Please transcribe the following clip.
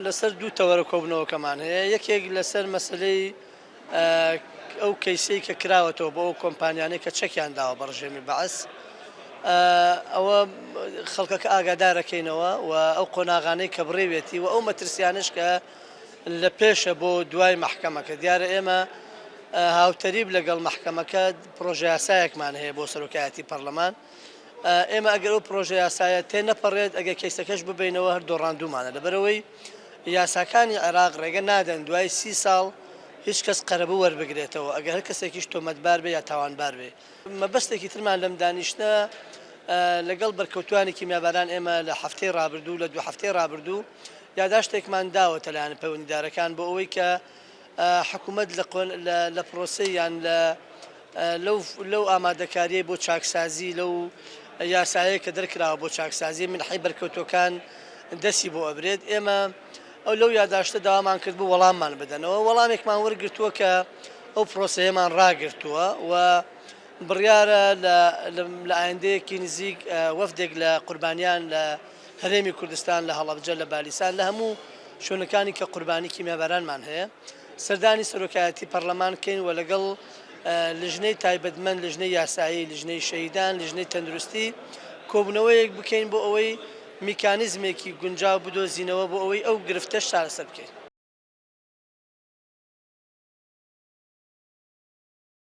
لەسەر دوو تەوەرە کۆبنەوەکەمان هەیە، یەکێک لەسەر مەسلەی ئەو کەیسەی کە کراوەتەوە بۆ ئەو کۆمپانیانەی کە چەکیان داوە بە ڕژێمی بەعەس، ئەوە خەڵکەکە ئاگادارەکەینەوە و ئەو قۆناغانەی کە بڕێوێتی و ئەو مەترسیانش کە لە پێشە بۆ دوای محکەمەکە دیارە ئێمە هاوتەریب لەگەڵ محکەمەکە پرۆژە یاسایەکمان هەیە بۆ سەرۆکایەتی پەرلەمان. ئێمە ئەگەر ئەو پرۆژە یاسایە تێ نەپەڕێت ئەگەر کەیسەکەش ببینەوە هەر دۆڕاندومانە لەبەرەوەی یاساکانی عێراق ڕێگە نادەن دوای 30 ساڵ هیچ کەس قەرەبە وەربگرێتەوە ئەگەر هەر کەسێکیش تۆمەتبار بێ یا تاوانبار بێ. مەبەستێکی ترمان لەم دانیشتە لەگەڵ بەرکەوتوانی کیمیاباران ئێمە لە هەفتەی ڕابردوو لە دوو هەفتەی ڕابردوو یاداشتێکمان داوەتە لایەن پەیوەندیدارەکان بۆ ئەوەی کە حکوومەت لە پرۆسەی یان لەو ئامادەکاریە بۆ چاکسازی لەو یاسایە کە دەرکراوە بۆ چاکسازی منحی بەرکەوتوەکان دەستی بۆ ئەبرێت. ئێمە ئەو لەو یاداشتە داوامان کرد بۆ وەڵاممان بدەنەوە، وەڵامێکمان وەرگرتووە کە ئەو پرۆسەیەمان ڕاگرتووە و بڕیارە لە ئایندەیەکی نزیک وەفدێک لە قوربانیان لە هەرێمی کوردستان لە هەڵەبجە لە بالیسان لە هەموو شوێنەکانی کە قوربانی کیمیابارانمان هەیە سەردانی سەرۆکایەتی پەرلەمان بکەین و لەگەڵ لژنەی تایبەتمەند لژنەی یاسایی لژنەی شەهیدان لژنەی تەندروستی کۆبوونەوەیەک بکەین بۆ ئەوەی میکانیزمێکی گونجاو بدۆزینەوە بۆ ئەوەی ئەو گرفتەش چارەسەر بکەین.